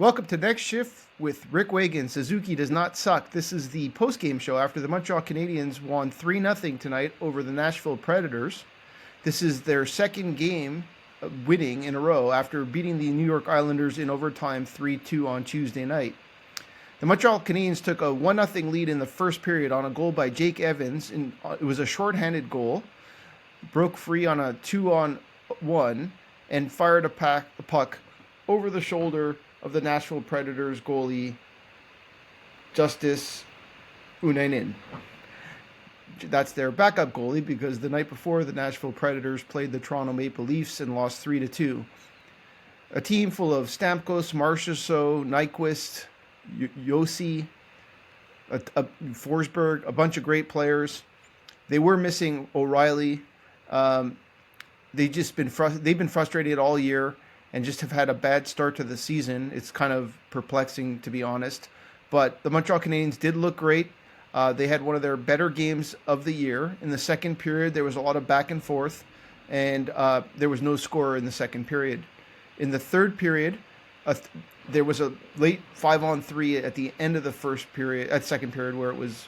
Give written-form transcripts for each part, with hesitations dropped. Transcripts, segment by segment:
Welcome to Next Shift with Rick Wagan. Suzuki does not suck. This is the post-game show after the Montreal Canadiens won 3-0 tonight over the Nashville Predators. This is their second game winning in a row after beating the New York Islanders in overtime 3-2 on Tuesday night. The Montreal Canadiens took a 1-0 lead in the first period on a goal by Jake Evans. It was a shorthanded goal. Broke free on a 2-on-1 and fired a puck over the shoulder of the Nashville Predators goalie, Justice Unainen. That's their backup goalie because the night before the Nashville Predators played the Toronto Maple Leafs and lost 3-2. A team full of Stamkos, Marchessault, Nyquist, Yossi, Forsberg, a bunch of great players. They were missing O'Reilly. They've been frustrated all year and just have had a bad start to the season. It's kind of perplexing, to be honest. But the Montreal Canadiens did look great. They had one of their better games of the year. In the second period, there was a lot of back and forth, and there was no score in the second period. In the third period, there was a late 5-on-3 at the end of the second period, where it was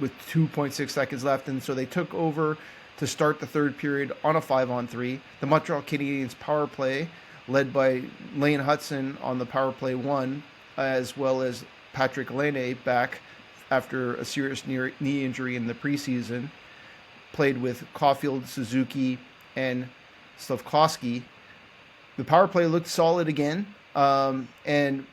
with 2.6 seconds left, and so they took over to start the third period on a 5-on-3. The Montreal Canadiens power play, led by Laine Hutson on the power play 1, as well as Patrik Laine back after a serious knee injury in the preseason, played with Caulfield, Suzuki, and Slafkovsky. The power play looked solid again, and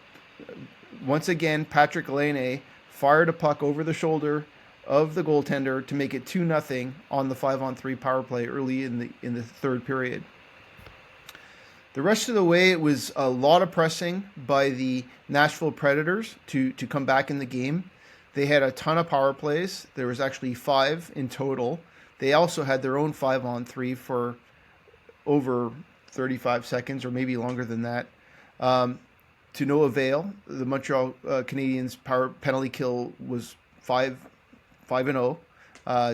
once again, Patrik Laine fired a puck over the shoulder of the goaltender to make it 2-0 on the 5-on-3 power play early in the third period. The rest of the way, it was a lot of pressing by the Nashville Predators to come back in the game. They had a ton of power plays. There was actually 5 in total. They also had their own 5-on-3 for over 35 seconds or maybe longer than that. To no avail. The Montreal Canadiens power penalty kill was 5-0.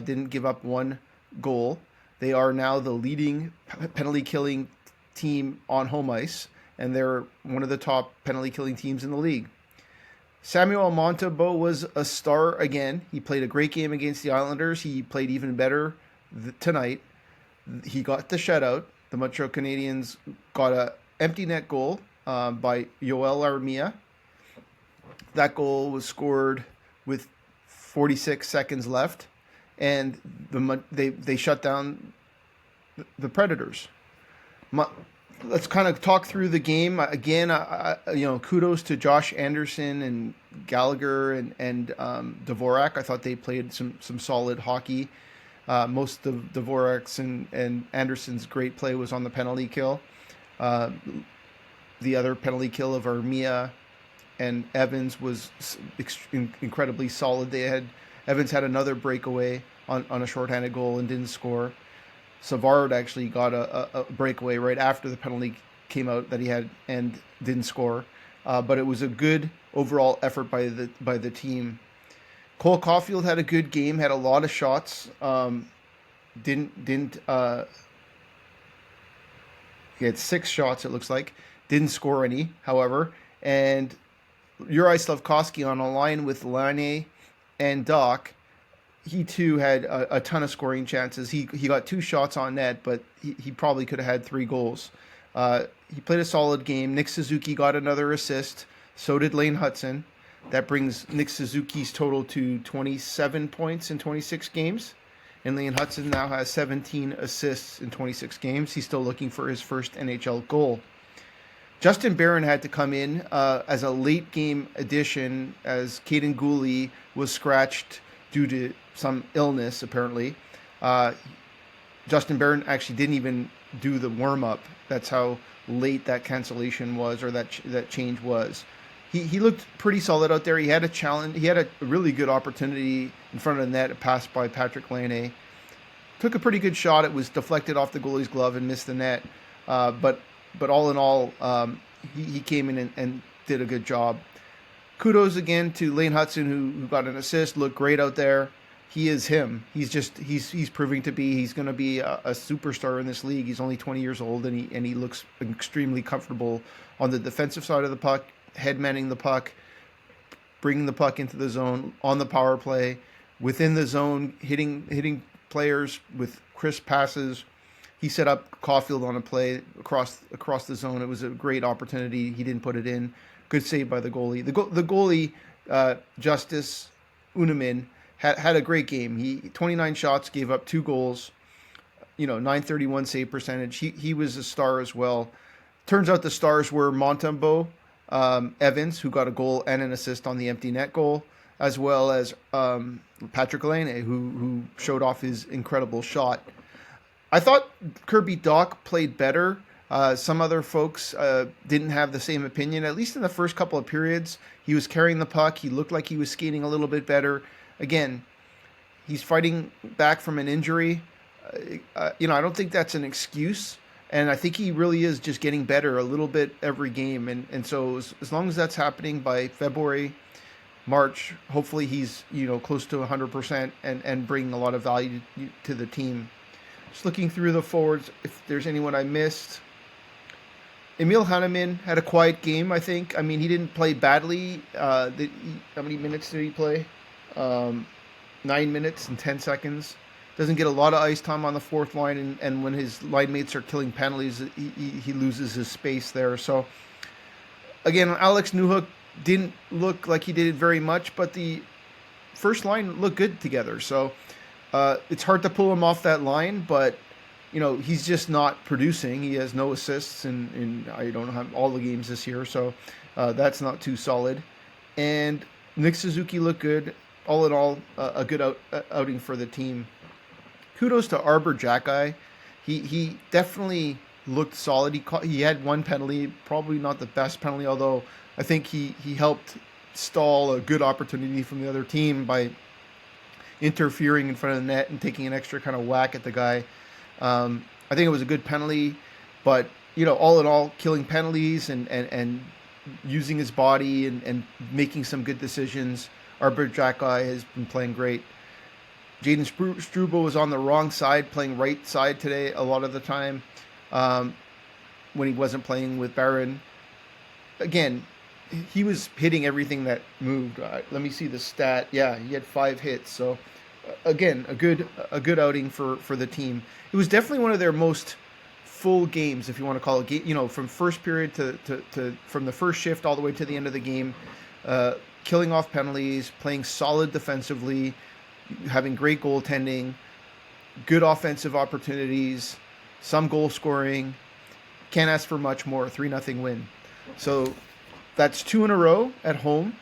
Didn't give up one goal. They are now the leading penalty killing team on home ice, and they're one of the top penalty killing teams in the league. Samuel Montembeault was a star again. He played a great game against the Islanders. He played even better tonight. He got the shutout. The Montreal Canadiens got an empty net goal by Yoel Armia. That goal was scored with 46 seconds left, and they shut down the Predators. Let's kind of talk through the game again. Kudos to Josh Anderson and Gallagher and Dvorak. I thought they played some solid hockey. Most of Dvorak's and Anderson's great play was on the penalty kill. The other penalty kill of Armia and Evans was incredibly solid. Evans had another breakaway on a shorthanded goal and didn't score. Savard actually got a breakaway right after the penalty came out that he had and didn't score. But it was a good overall effort by the team. Cole Caulfield had a good game, had a lot of shots. He had 6 shots, it looks like. Didn't score any, however. And Juraj Slafkovsky on a line with Laine and Doc, he too had a ton of scoring chances. He got 2 shots on net, but he probably could have had 3 goals. He played a solid game. Nick Suzuki got another assist. So did Laine Hutson. That brings Nick Suzuki's total to 27 points in 26 games. And Laine Hutson now has 17 assists in 26 games. He's still looking for his first NHL goal. Justin Barron had to come in as a late game addition as Caden Gooley was scratched due to some illness, apparently. Justin Barron actually didn't even do the warm-up. That's how late that cancellation was, or that change was. He looked pretty solid out there. He had a challenge. He had a really good opportunity in front of the net, a pass by Patrik Laine. Took a pretty good shot. It was deflected off the goalie's glove and missed the net. But all in all, he came in and did a good job. Kudos again to Laine Hutson, who got an assist, looked great out there. he is him. He's proving to be. He's going to be a superstar in this league. He's only 20 years old, and he looks extremely comfortable on the defensive side of the puck, head manning the puck, bringing the puck into the zone on the power play, within the zone, hitting players with crisp passes. He set up Caulfield on a play across the zone. It was a great opportunity. He didn't put it in. Good save by the goalie. The goalie, Justice Unamin, had a great game. He 29 shots, gave up 2 goals. 931 save percentage. He was a star as well. Turns out the stars were Montembeault Evans, who got a goal and an assist on the empty net goal, as well as Patrick Laine, who showed off his incredible shot. I thought Kirby Dach played better. Some other folks didn't have the same opinion. At least in the first couple of periods, he was carrying the puck. He looked like he was skating a little bit better. Again, he's fighting back from an injury. I don't think that's an excuse. And I think he really is just getting better a little bit every game. And so as long as that's happening by February, March, hopefully he's close to 100% and bringing a lot of value to the team. Just looking through the forwards, if there's anyone I missed. Emil Hanneman had a quiet game, I think. I mean, he didn't play badly. How many minutes did he play? 9 minutes and 10 seconds. Doesn't get a lot of ice time on the fourth line, and when his line mates are killing penalties, he loses his space there. So, again, Alex Newhook didn't look like he did very much, but the first line looked good together. So, it's hard to pull him off that line, but he's just not producing. He has no assists, and I don't have all the games this year, so that's not too solid. And Nick Suzuki looked good. All in all, a good outing for the team. Kudos to Arbor Jacki. He definitely looked solid. He had one penalty, probably not the best penalty, although I think he helped stall a good opportunity from the other team by interfering in front of the net and taking an extra kind of whack at the guy. I think it was a good penalty, but all in all, killing penalties and using his body and making some good decisions. Arbor Jacki has been playing great. Jaden Struble was on the wrong side, playing right side today a lot of the time when he wasn't playing with Barron. Again, he was hitting everything that moved. Let me see the stat. Yeah, he had 5 hits. So, again, a good outing for the team. It was definitely one of their most full games, if you want to call it. From first period to from the first shift all the way to the end of the game, killing off penalties, playing solid defensively, having great goaltending, good offensive opportunities, some goal scoring. Can't ask for much more. 3-0 win. So that's 2 in a row at home.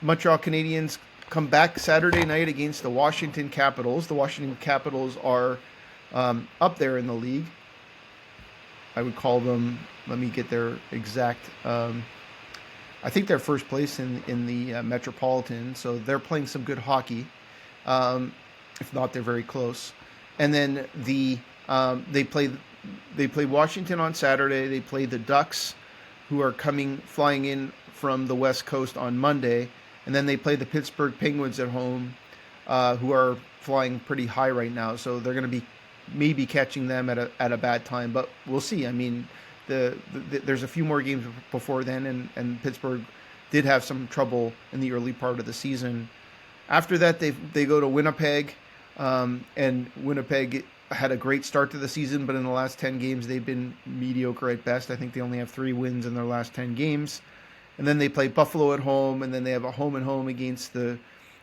Montreal Canadiens come back Saturday night against the Washington Capitals. The Washington Capitals are up there in the league. I would call them, let me get their exact, I think they're first place in the Metropolitan, so they're playing some good hockey. If not, they're very close. And then they play Washington on Saturday. They play the Ducks, who are flying in from the West Coast on Monday. And then they play the Pittsburgh Penguins at home, who are flying pretty high right now. So they're going to be maybe catching them at a bad time, but we'll see. I mean, there's a few more games before then, and Pittsburgh did have some trouble in the early part of the season. After that, they go to Winnipeg, and Winnipeg had a great start to the season, but in the last 10 games, they've been mediocre at best. I think they only have 3 wins in their last 10 games. And then they play Buffalo at home, and then they have a home-and-home against the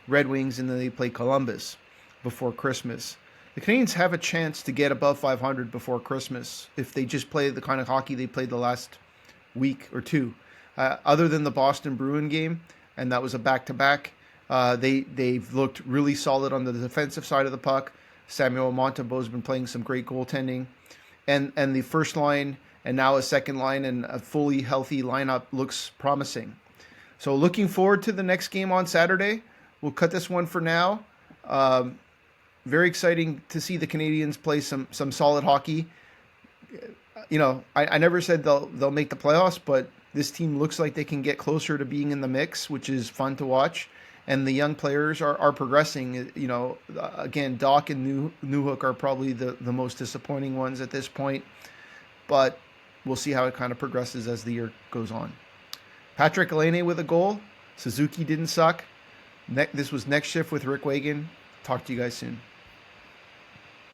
Red Wings, and then they play Columbus before Christmas. The Canadiens have a chance to get above 500 before Christmas if they just play the kind of hockey they played the last week or two. Other than the Boston Bruin game, and that was a back-to-back, they've looked really solid on the defensive side of the puck. Samuel Montembeault has been playing some great goaltending. And the first line and now a second line and a fully healthy lineup looks promising. So looking forward to the next game on Saturday. We'll cut this one for now. Very exciting to see the Canadiens play some solid hockey. I never said they'll make the playoffs, but this team looks like they can get closer to being in the mix, which is fun to watch. and the young players are progressing. You know, again, Doc and Newhook are probably the most disappointing ones at this point, but we'll see how it kind of progresses as the year goes on. Patrick Laine with a goal. Suzuki didn't suck. This was Next Shift with Rick Wagan. Talk to you guys soon.